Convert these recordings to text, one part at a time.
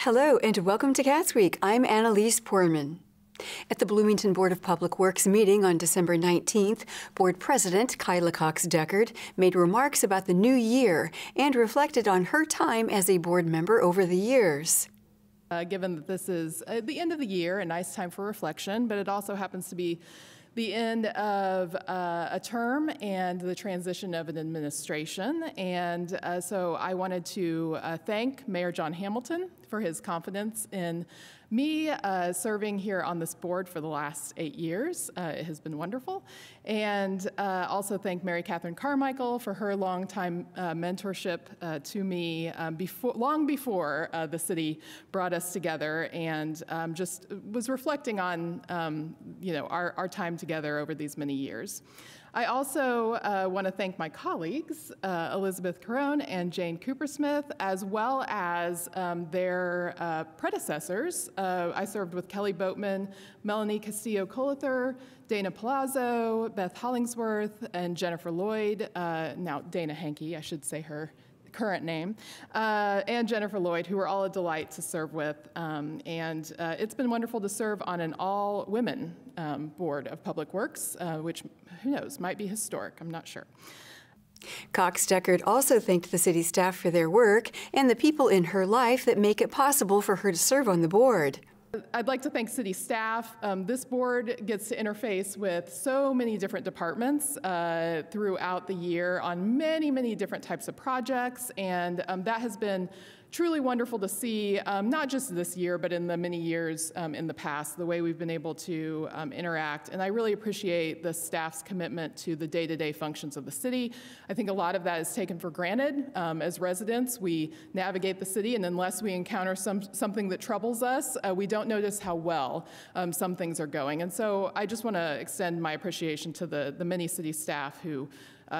Hello and welcome to CATSweek. I'm Annalise Poorman. At the Bloomington Board of Public Works meeting on December 19th, Board President Kyla Cox-Deckard made remarks about the new year and reflected on her time as a board member over the years. Given that this is the end of the year, a nice time for reflection, but it also happens to be the end of a term and the transition of an administration. And so I wanted to thank Mayor John Hamilton for his confidence in me serving here on this board for the last 8 years. It has been wonderful. And also thank Mary Catherine Carmichael for her longtime mentorship to me long before the city brought us together, and just was reflecting on our time together over these many years. I also want to thank my colleagues, Elizabeth Carone and Jane Coopersmith, as well as their predecessors. I served with Kelly Boatman, Melanie Castillo-Colither, Dana Palazzo, Beth Hollingsworth, and Jennifer Lloyd, now Dana Hankey, I should say her current name, and Jennifer Lloyd, who are all a delight to serve with. And it's been wonderful to serve on an all-women board of public works, which, who knows, might be historic, I'm not sure. Cox-Deckard also thanked the city staff for their work and the people in her life that make it possible for her to serve on the board. I'd like to thank city staff. This board gets to interface with so many different departments throughout the year on many, many different types of projects, and that has been truly wonderful to see, not just this year, but in the many years in the past, the way we've been able to interact. And I really appreciate the staff's commitment to the day-to-day functions of the city. I think a lot of that is taken for granted. As residents, we navigate the city, and unless we encounter something that troubles us, we don't notice how well some things are going. And so I just want to extend my appreciation to the many city staff who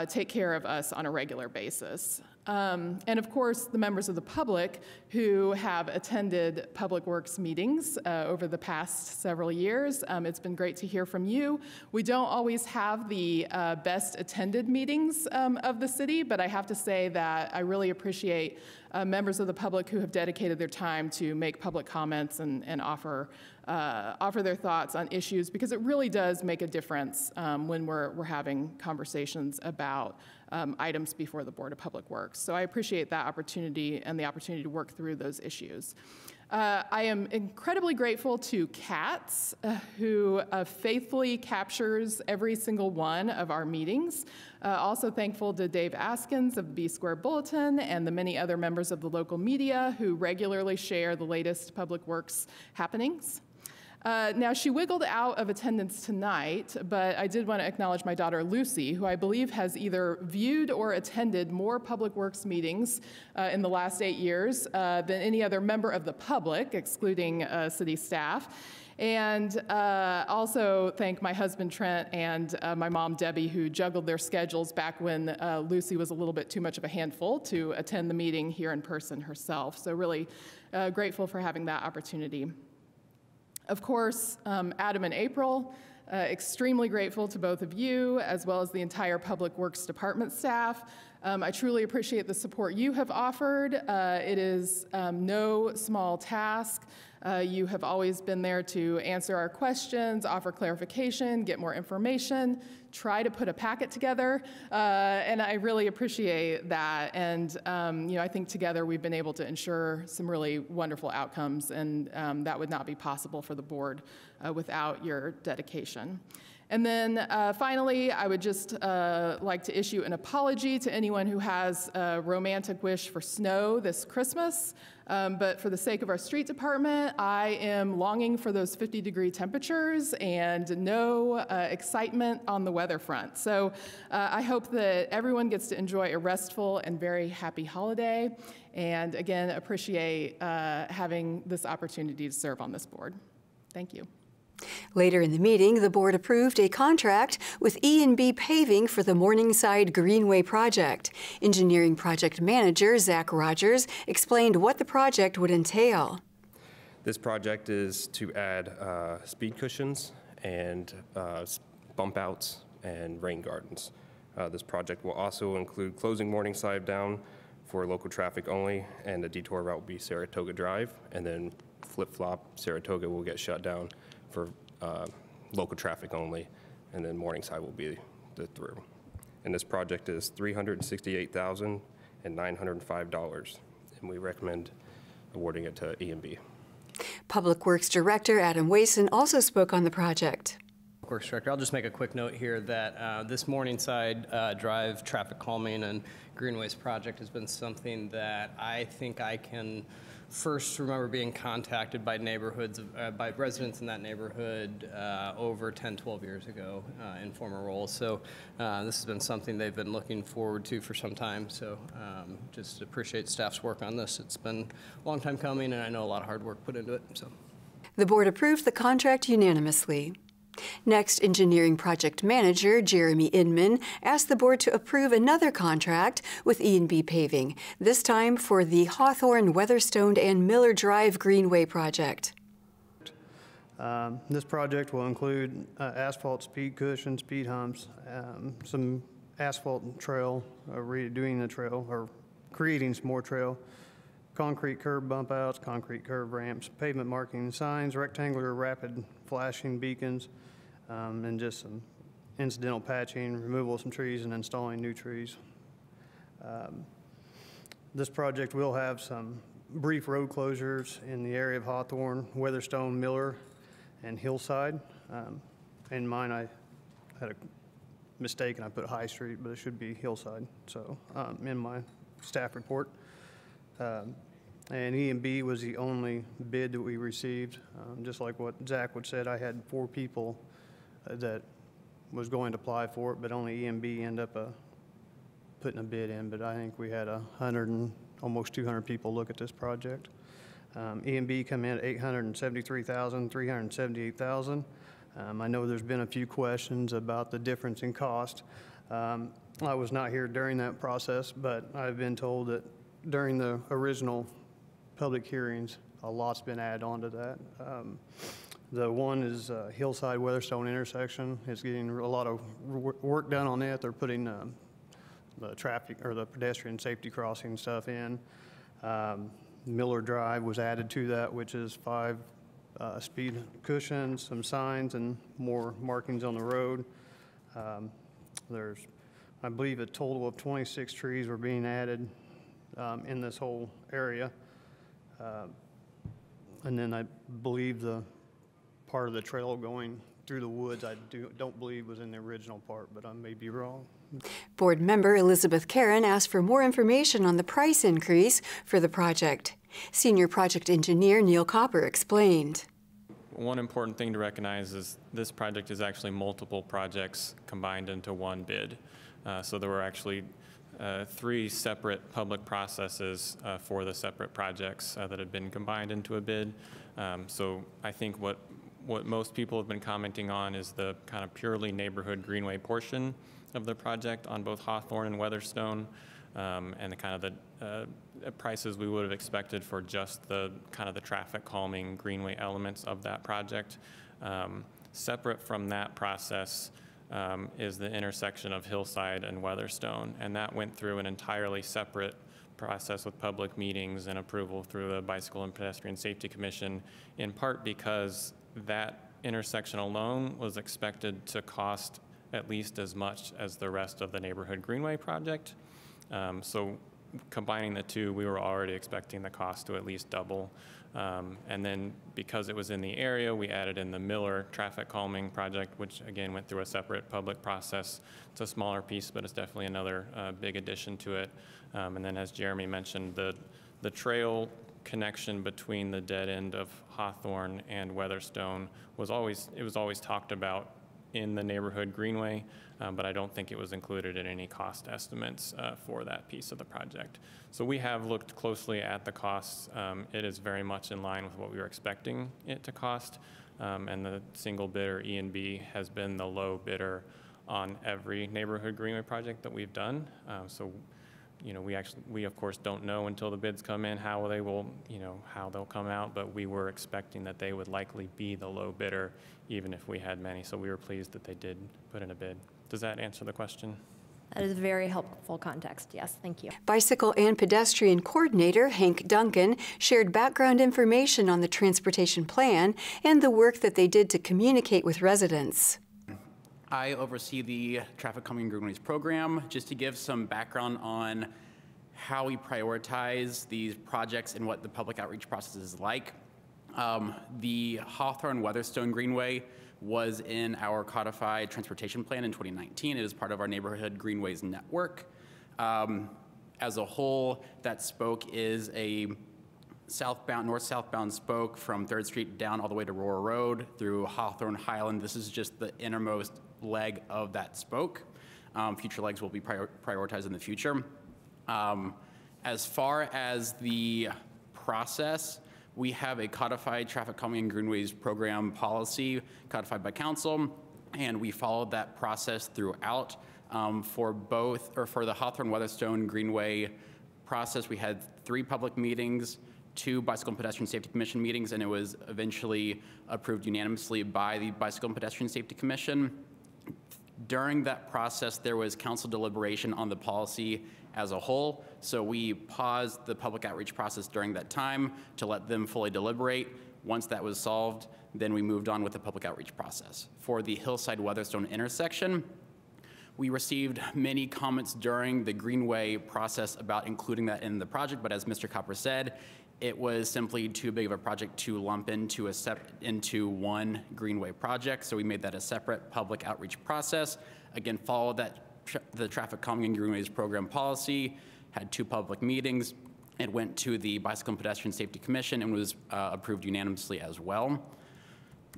take care of us on a regular basis. And of course, the members of the public who have attended Public Works meetings over the past several years. It's been great to hear from you. We don't always have the best attended meetings of the city, but I have to say that I really appreciate members of the public who have dedicated their time to make public comments and offer their thoughts on issues, because it really does make a difference when we're having conversations about items before the Board of Public Works. So I appreciate that opportunity and the opportunity to work through those issues. I am incredibly grateful to CATS, who faithfully captures every single one of our meetings. Also thankful to Dave Askins of the B Square Bulletin and the many other members of the local media who regularly share the latest Public Works happenings. Now, she wiggled out of attendance tonight, but I did want to acknowledge my daughter Lucy, who I believe has either viewed or attended more Public Works meetings in the last 8 years than any other member of the public, excluding city staff. And also thank my husband Trent and my mom Debbie, who juggled their schedules back when Lucy was a little bit too much of a handful to attend the meeting here in person herself. So really grateful for having that opportunity. Of course, Adam and April, extremely grateful to both of you, as well as the entire Public Works Department staff. I truly appreciate the support you have offered. It is no small task. You have always been there to answer our questions, offer clarification, get more information, try to put a packet together, and I really appreciate that. And I think together we've been able to ensure some really wonderful outcomes, and that would not be possible for the board without your dedication. And then finally, I would just like to issue an apology to anyone who has a romantic wish for snow this Christmas. But for the sake of our street department, I am longing for those 50-degree temperatures and no excitement on the weather front. So I hope that everyone gets to enjoy a restful and very happy holiday. And again, appreciate having this opportunity to serve on this board. Thank you. Later in the meeting, the board approved a contract with E&B Paving for the Morningside Greenway project. Engineering project manager Zach Rogers explained what the project would entail. This project is to add speed cushions and bump outs and rain gardens. This project will also include closing Morningside down for local traffic only, and the detour route will be Saratoga Drive, and then flip-flop, Saratoga will get shut down for local traffic only, and then Morningside will be the through. And this project is $368,905, and we recommend awarding it to E&B. Public Works Director Adam Wason also spoke on the project. Works Director, I'll just make a quick note here that this Morningside Drive traffic calming and greenways project has been something that I think I can first remember being contacted by neighborhoods, by residents in that neighborhood over 10, 12 years ago in former roles. So this has been something they've been looking forward to for some time. So just appreciate staff's work on this. It's been a long time coming, and I know a lot of hard work put into it. So the board approved the contract unanimously. Next, Engineering Project Manager Jeremy Inman asked the board to approve another contract with E&B Paving, this time for the Hawthorne, Weatherstone, and Miller Drive Greenway project. This project will include asphalt speed cushions, speed humps, some asphalt trail, redoing the trail, or creating some more trail, concrete curb bump outs, concrete curb ramps, pavement marking signs, rectangular rapid flashing beacons, and just some incidental patching, removal of some trees, and installing new trees. This project will have some brief road closures in the area of Hawthorne, Weatherstone, Miller, and Hillside. In mine, I had a mistake and I put High Street, but it should be Hillside, so in my staff report. And E&B was the only bid that we received. Just like what Zach would said, I had 4 people that was going to apply for it, but only E&B ended up putting a bid in. But I think we had 100 and almost 200 people look at this project. E&B come in at $873,378,000. I know there's been a few questions about the difference in cost. I was not here during that process, but I've been told that during the original public hearings, a lot's been added onto that. The one is Hillside Weatherstone intersection. It's getting a lot of work done on that. They're putting the traffic or the pedestrian safety crossing stuff in. Miller Drive was added to that, which is 5 speed cushions, some signs, and more markings on the road. There's, I believe, a total of 26 trees were being added in this whole area. And then I believe the part of the trail going through the woods, I don't believe was in the original part, but I may be wrong. Board member Elizabeth Karen asked for more information on the price increase for the project. Senior project engineer Neil Copper explained. One important thing to recognize is this project is actually multiple projects combined into one bid. So there were actually 3 separate public processes for the separate projects that had been combined into a bid. So I think what most people have been commenting on is the kind of purely neighborhood greenway portion of the project on both Hawthorne and Weatherstone, and the kind of the prices we would have expected for just the kind of the traffic calming greenway elements of that project. Separate from that process is the intersection of Hillside and Weatherstone, and that went through an entirely separate process with public meetings and approval through the Bicycle and Pedestrian Safety Commission, in part because that intersection alone was expected to cost at least as much as the rest of the neighborhood greenway project. So combining the two, we were already expecting the cost to at least double. And then because it was in the area, we added in the Miller traffic calming project, which again went through a separate public process. It's a smaller piece, but it's definitely another big addition to it. And then as Jeremy mentioned, the trail connection between the dead end of Hawthorne and Weatherstone was always talked about in the neighborhood greenway, but I don't think it was included in any cost estimates for that piece of the project. So we have looked closely at the costs. It is very much in line with what we were expecting it to cost, and the single bidder, E&B, has been the low bidder on every neighborhood greenway project that we've done. So, you know, we of course don't know until the bids come in how they will, you know, how they'll come out, but we were expecting that they would likely be the low bidder even if we had many. So we were pleased that they did put in a bid. Does that answer the question? That is very helpful context. Yes, thank you. Bicycle and pedestrian coordinator Hank Duncan shared background information on the transportation plan and the work that they did to communicate with residents. I oversee the Traffic Calming Greenways program. Just to give some background on how we prioritize these projects and what the public outreach process is like. The Hawthorne-Weatherstone Greenway was in our codified transportation plan in 2019. It is part of our neighborhood greenways network. As a whole, that spoke is a north-southbound spoke from 3rd Street down all the way to Roar Road through Hawthorne Highland. This is just the innermost leg of that spoke. Future legs will be prioritized in the future. As far as the process, we have a codified traffic calming and greenways program policy codified by council, and we followed that process throughout. For the Hawthorne-Weatherstone Greenway process, we had 3 public meetings, 2 Bicycle and Pedestrian Safety Commission meetings, and it was eventually approved unanimously by the Bicycle and Pedestrian Safety Commission. During that process, there was council deliberation on the policy as a whole, so we paused the public outreach process during that time to let them fully deliberate. Once that was solved, then we moved on with the public outreach process. For the Hillside-Weatherstone intersection, we received many comments during the Greenway process about including that in the project, but as Mr. Copper said, it was simply too big of a project to lump into one Greenway project, so we made that a separate public outreach process. Again, followed the Traffic Calming and Greenways program policy, had 2 public meetings. It went to the Bicycle and Pedestrian Safety Commission and was approved unanimously as well.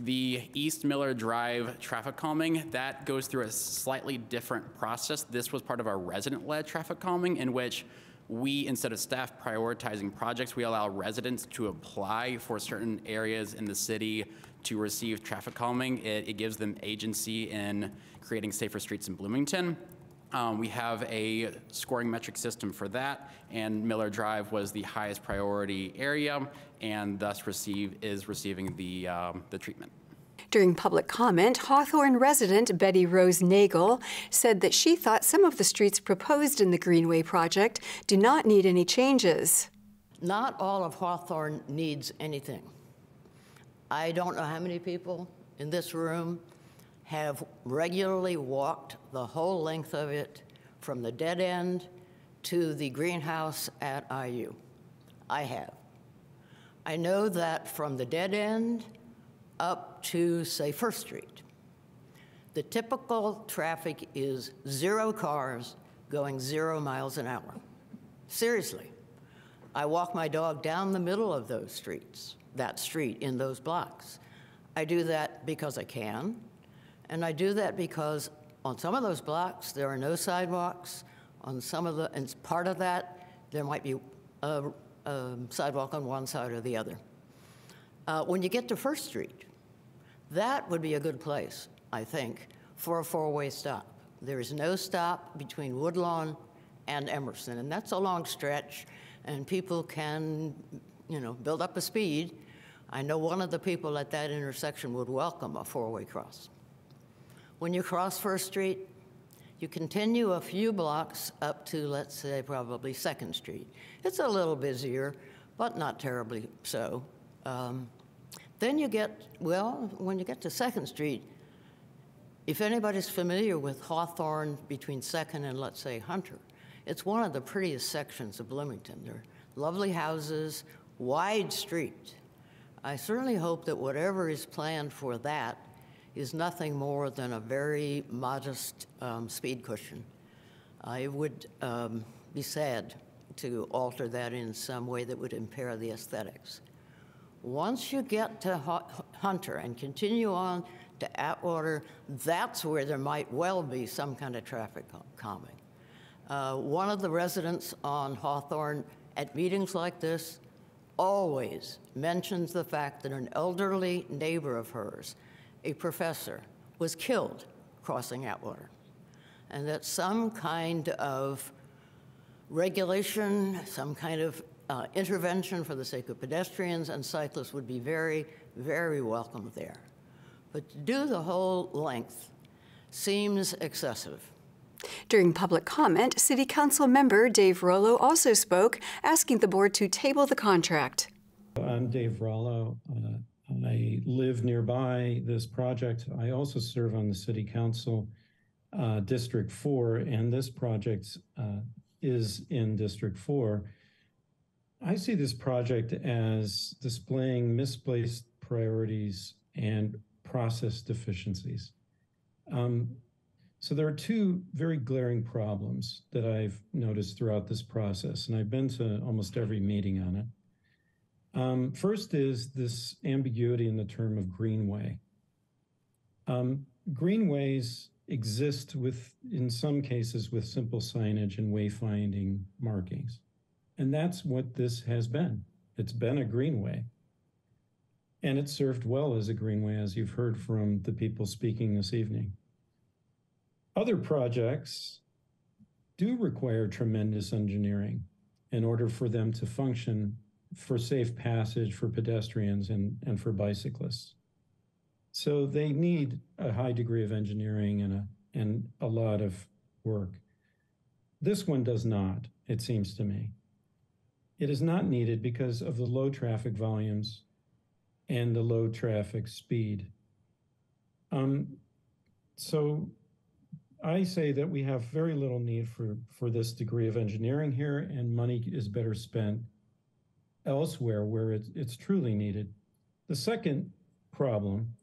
The East Miller Drive traffic calming, that goes through a slightly different process. This was part of our resident-led traffic calming, in which we, instead of staff prioritizing projects, we allow residents to apply for certain areas in the city to receive traffic calming. It gives them agency in creating safer streets in Bloomington. We have a scoring metric system for that, and Miller Drive was the highest priority area, and thus is receiving the treatment. During public comment, Hawthorne resident Betty Rose Nagel said that she thought some of the streets proposed in the Greenway project do not need any changes. Not all of Hawthorne needs anything. I don't know how many people in this room have regularly walked the whole length of it from the dead end to the greenhouse at IU. I have. I know that from the dead end up to, say, 1st Street, the typical traffic is 0 cars going 0 miles an hour. Seriously. I walk my dog down the middle of those streets, that street in those blocks. I do that because I can, and I do that because on some of those blocks there are no sidewalks. On some of the, and part of that, there might be a sidewalk on one side or the other. When you get to 1st Street, that would be a good place, I think, for a 4-way stop. There is no stop between Woodlawn and Emerson, and that's a long stretch, and people can, build up a speed. I know one of the people at that intersection would welcome a 4-way cross. When you cross 1st Street, you continue a few blocks up to, let's say, probably 2nd Street. It's a little busier, but not terribly so. Then you get, when you get to 2nd Street, if anybody's familiar with Hawthorne between 2nd and, let's say, Hunter, it's one of the prettiest sections of Bloomington. There are lovely houses, wide street. I certainly hope that whatever is planned for that is nothing more than a very modest speed cushion. I would be sad to alter that in some way that would impair the aesthetics. Once you get to Hunter and continue on to Atwater, that's where there might well be some kind of traffic calming. One of the residents on Hawthorne at meetings like this always mentions the fact that an elderly neighbor of hers, a professor, was killed crossing Atwater, and that some kind of regulation, some kind of intervention for the sake of pedestrians and cyclists would be very, very welcome there. But to do the whole length seems excessive. During public comment, City Council member Dave Rollo also spoke, asking the board to table the contract. I'm Dave Rollo. I live nearby this project. I also serve on the City Council District 4, and this project is in District 4. I see this project as displaying misplaced priorities and process deficiencies. So there are two very glaring problems that I've noticed throughout this process, and I've been to almost every meeting on it. First is this ambiguity in the term of greenway. Greenways exist in some cases with simple signage and wayfinding markings. And that's what this has been. It's been a greenway. And it served well as a greenway, as you've heard from the people speaking this evening. Other projects do require tremendous engineering in order for them to function for safe passage for pedestrians and for bicyclists. So they need a high degree of engineering and a lot of work. This one does not, it seems to me. It is not needed because of the low traffic volumes and the low traffic speed. So I say that we have very little need for this degree of engineering here, and money is better spent elsewhere where it's truly needed. The second problem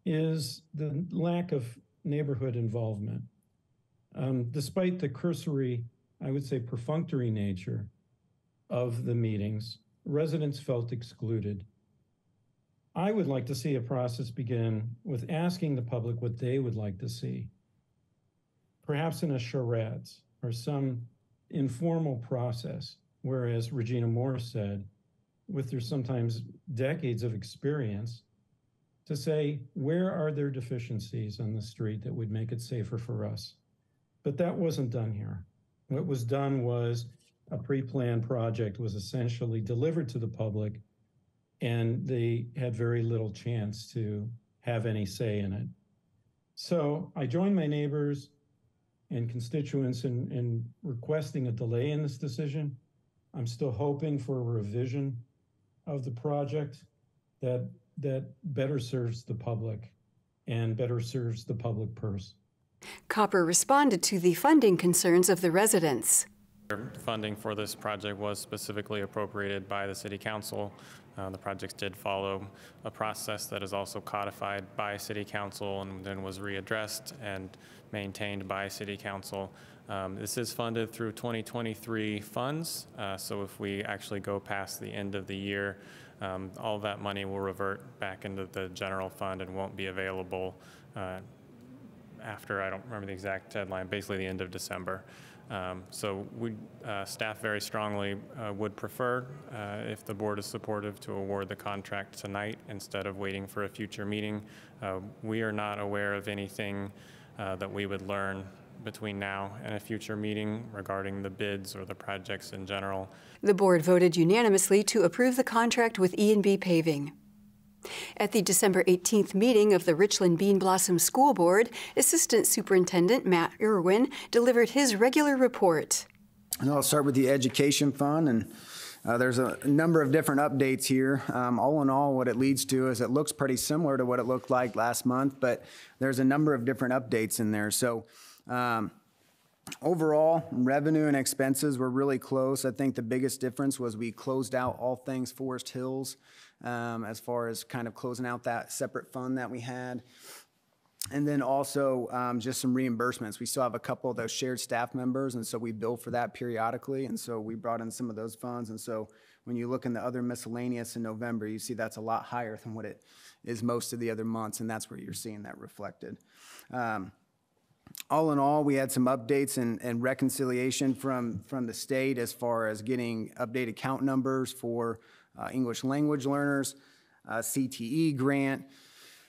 is the lack of neighborhood involvement. Despite the cursory, I would say perfunctory nature of the meetings, residents felt excluded. I would like to see a process begin with asking the public what they would like to see, perhaps in a charades or some informal process, whereas Regina Moore said, with their sometimes decades of experience, to say, where are there deficiencies on the street that would make it safer for us? But that wasn't done here. What was done was a pre-planned project was essentially delivered to the public, and they had very little chance to have any say in it. So I join my neighbors and constituents in requesting a delay in this decision. I'm still hoping for a revision of the project that better serves the public and better serves the public purse. Copper responded to the funding concerns of the residents. Funding for this project was specifically appropriated by the City Council. The projects did follow a process that is also codified by City Council and then was readdressed and maintained by City Council. This is funded through 2023 funds, so if we actually go past the end of the year, all of that money will revert back into the general fund and won't be available after, I don't remember the exact deadline, basically the end of December. So we, staff very strongly would prefer, if the board is supportive, to award the contract tonight instead of waiting for a future meeting. We are not aware of anything that we would learn between now and a future meeting regarding the bids or the projects in general. The board voted unanimously to approve the contract with E&B Paving. At the December 18th meeting of the Richland Bean Blossom School Board, Assistant Superintendent Matt Irwin delivered his regular report. And I'll start with the Education Fund, and there's a number of different updates here. All in all, what it leads to is it looks pretty similar to what it looked like last month, but there's a number of different updates in there. So overall, revenue and expenses were really close. I think the biggest difference was we closed out all things Forest Hills, as far as kind of closing out that separate fund that we had. And then also just some reimbursements. We still have a couple of those shared staff members, and so we bill for that periodically, and so we brought in some of those funds. And so when you look in the other miscellaneous in November, you see that's a lot higher than what it is most of the other months, and that's where you're seeing that reflected. All in all, we had some updates and reconciliation from the state as far as getting updated count numbers for English language learners, CTE grant,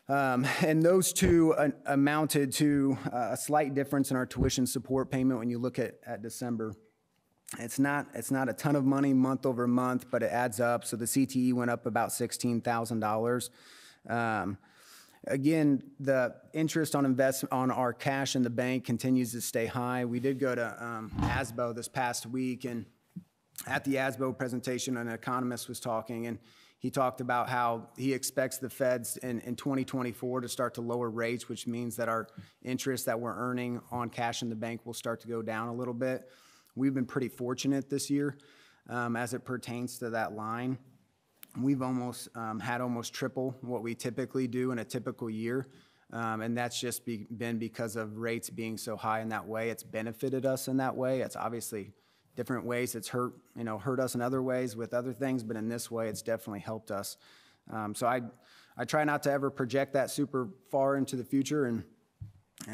and those two amounted to a slight difference in our tuition support payment when you look at December. It's not a ton of money month over month, but it adds up. So the CTE went up about $16,000. Again, the interest on on our cash in the bank continues to stay high. We did go to ASBO this past week, and at the ASBO presentation, an economist was talking, and he talked about how he expects the feds in 2024 to start to lower rates, which means that our interest that we're earning on cash in the bank will start to go down a little bit. We've been pretty fortunate this year as it pertains to that line. We've almost had almost triple what we typically do in a typical year, and that's just been because of rates being so high in that way. It's benefited us in that way. It's obviously different ways. It's hurt us in other ways with other things, but in this way, it's definitely helped us. So I try not to ever project that super far into the future, and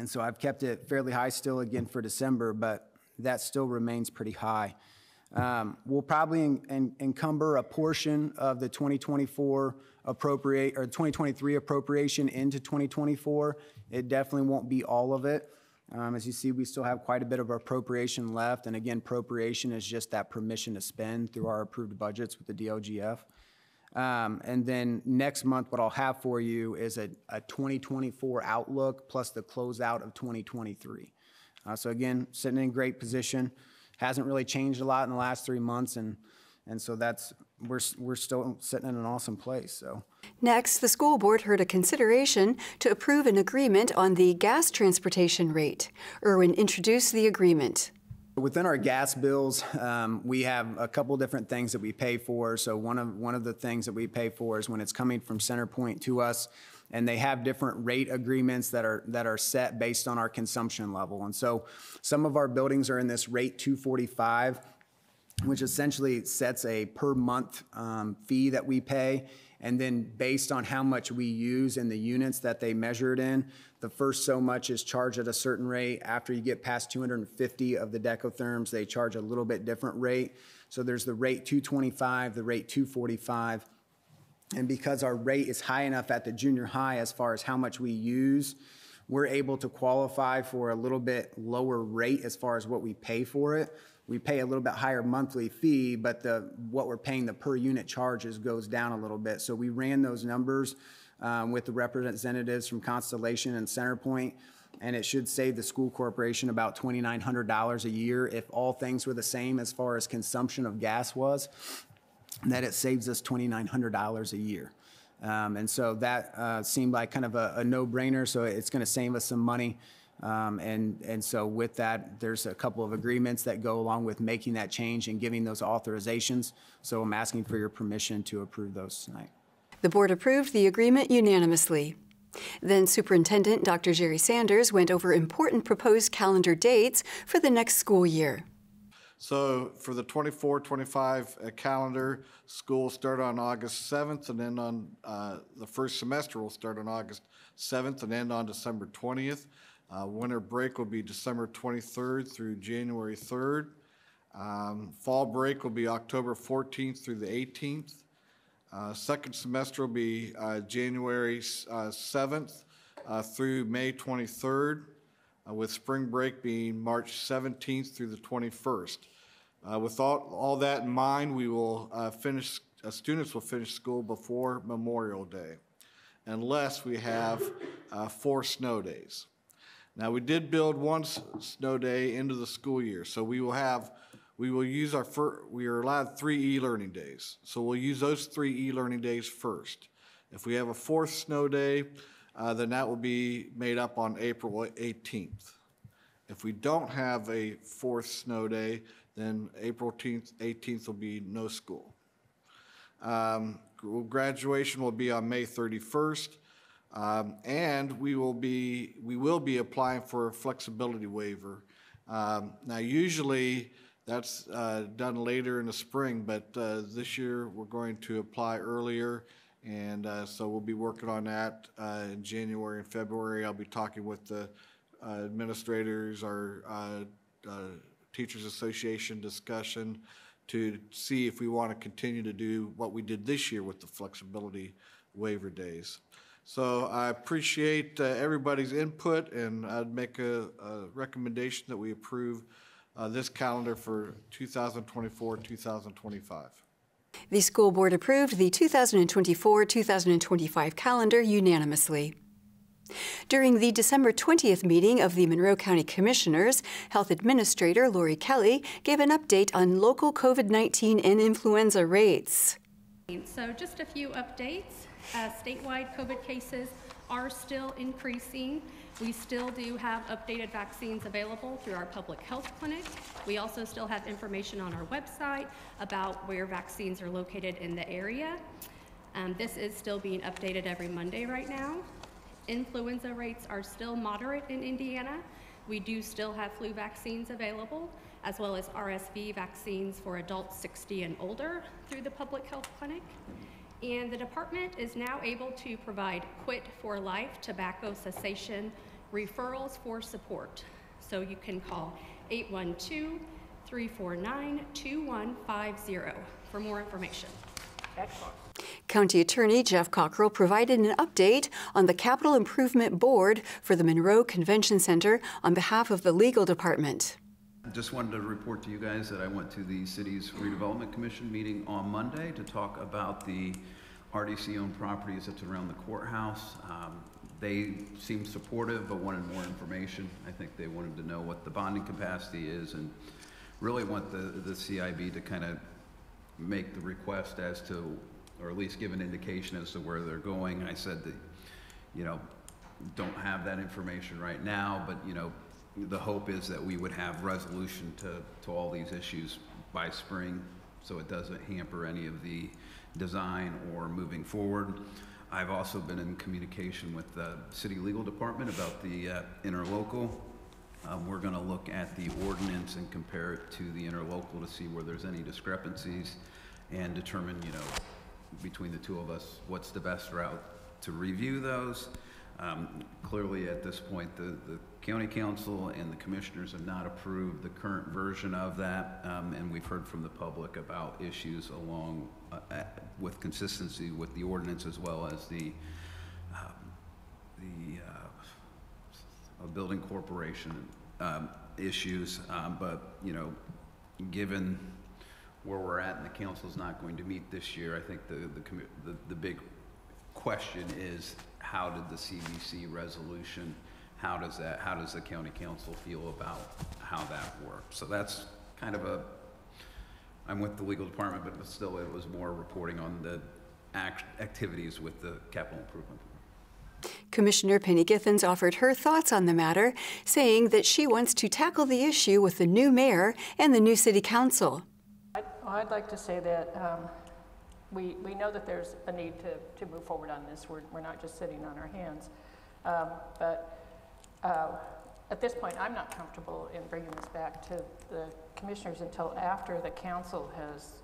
so I've kept it fairly high still again for December, but that still remains pretty high. We'll probably encumber a portion of the 2023 appropriation into 2024. It definitely won't be all of it. As you see, we still have quite a bit of appropriation left, and again, appropriation is just that permission to spend through our approved budgets with the DLGF. And then next month, what I'll have for you is a 2024 outlook plus the closeout of 2023. So again, sitting in great position. Hasn't really changed a lot in the last 3 months, and so we're still sitting in an awesome place. So next, the school board heard a consideration to approve an agreement on the gas transportation rate. Irwin introduced the agreement. Within our gas bills, we have a couple different things that we pay for. So one of the things that we pay for is when it's coming from CenterPoint to us, and they have different rate agreements that are set based on our consumption level. And so some of our buildings are in this rate 245, which essentially sets a per month fee that we pay. And then based on how much we use in the units that they measure it in, the first so much is charged at a certain rate. After you get past 250 of the decatherms, they charge a little bit different rate. So there's the rate 225, the rate 245. And because our rate is high enough at the junior high as far as how much we use, we're able to qualify for a little bit lower rate as far as what we pay for it. We pay a little bit higher monthly fee, but what we're paying the per unit charges goes down a little bit. So we ran those numbers with the representatives from Constellation and CenterPoint, and it should save the school corporation about $2,900 a year if all things were the same as far as consumption of gas was. That it saves us $2,900 a year. And so that seemed like kind of a no-brainer, so it's going to save us some money. And so with that, there's a couple of agreements that go along with making that change and giving those authorizations. So I'm asking for your permission to approve those tonight. The board approved the agreement unanimously. Then Superintendent Dr. Jerry Sanders went over important proposed calendar dates for the next school year. So for the 24-25 calendar, school will start on August 7th, and then on the first semester will start on August 7th and end on December 20th. Winter break will be December 23rd through January 3rd. Fall break will be October 14th through the 18th. Second semester will be January 7th through May 23rd. With spring break being March 17th through the 21st. With all that in mind, we will students will finish school before Memorial Day, unless we have 4 snow days. Now, we did build 1 snow day into the school year, so we are allowed 3 e-learning days. So we'll use those 3 e-learning days first. If we have a 4th snow day, then that will be made up on April 18th. If we don't have a 4th snow day, then April 18th will be no school. Graduation will be on May 31st, and we will be applying for a flexibility waiver. Now, usually that's done later in the spring, but this year we're going to apply earlier. And so we'll be working on that in January and February. I'll be talking with the administrators, our Teachers Association discussion to see if we want to continue to do what we did this year with the flexibility waiver days. So I appreciate everybody's input, and I'd make a recommendation that we approve this calendar for 2024-2025. The school board approved the 2024-2025 calendar unanimously. During the December 20th meeting of the Monroe County Commissioners, Health Administrator Lori Kelly gave an update on local COVID-19 and influenza rates. So just a few updates. Statewide COVID cases are still increasing. We still do have updated vaccines available through our public health clinic. We also still have information on our website about where vaccines are located in the area. This is still being updated every Monday right now. Influenza rates are still moderate in Indiana. We do still have flu vaccines available, as well as RSV vaccines for adults 60 and older through the public health clinic. And the department is now able to provide Quit for Life tobacco cessation referrals for support. So you can call 812-349-2150 for more information. Excellent. County Attorney Jeff Cockrell provided an update on the Capital Improvement Board for the Monroe Convention Center on behalf of the legal department. I just wanted to report to you guys that I went to the city's redevelopment commission meeting on Monday to talk about the RDC-owned properties that's around the courthouse. They seemed supportive but wanted more information. I think they wanted to know what the bonding capacity is and really want the CIB to kind of make the request as to, or at least give an indication as to where they're going. I said that, you know, don't have that information right now, but, you know, the hope is that we would have resolution to all these issues by spring so it doesn't hamper any of the design or moving forward. I've also been in communication with the city legal department about the interlocal. We're going to look at the ordinance and compare it to the interlocal to see where there's any discrepancies and determine, you know, between the two of us, what's the best route to review those. Clearly at this point, the county council and the commissioners have not approved the current version of that, and we've heard from the public about issues along with consistency with the ordinance as well as the building corporation issues. But, you know, given where we're at and the council's not going to meet this year, I think the big question is, how did the CBC resolution, how does the county council feel about how that works? So that's kind of I'm with the legal department, but still it was more reporting on the activities with the capital improvement. Commissioner Penny Githens offered her thoughts on the matter, saying that she wants to tackle the issue with the new mayor and the new city council. I'd like to say that we know that there's a need to move forward on this. We're not just sitting on our hands. But at this point, I'm not comfortable in bringing this back to the commissioners until after the council has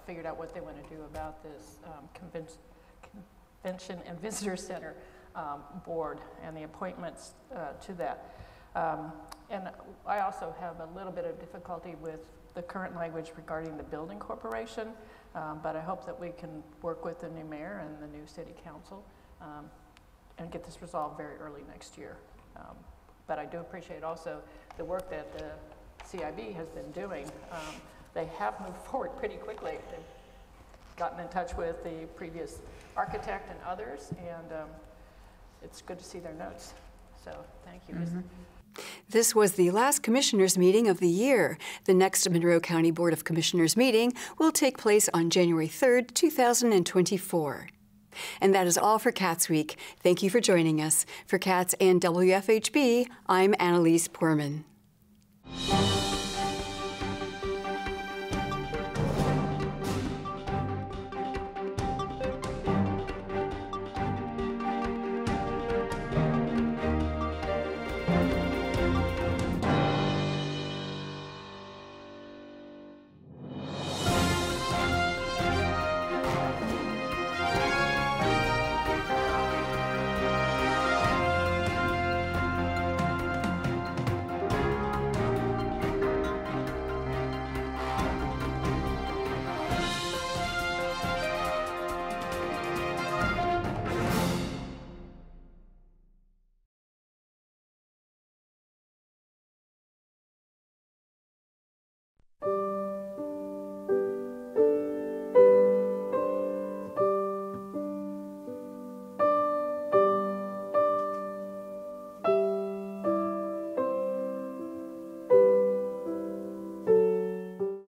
figured out what they want to do about this Convention and Visitor Center board and the appointments to that. And I also have a little bit of difficulty with the current language regarding the building corporation, but I hope that we can work with the new mayor and the new city council and get this resolved very early next year. But I do appreciate also the work that the CIB has been doing. They have moved forward pretty quickly. They've gotten in touch with the previous architect and others, and it's good to see their notes. So thank you. Mm-hmm. This was the last commissioners meeting of the year. The next Monroe County Board of Commissioners meeting will take place on January 3rd, 2024. And that is all for Cats Week. Thank you for joining us. For Cats and WFHB, I'm Annalise Poorman.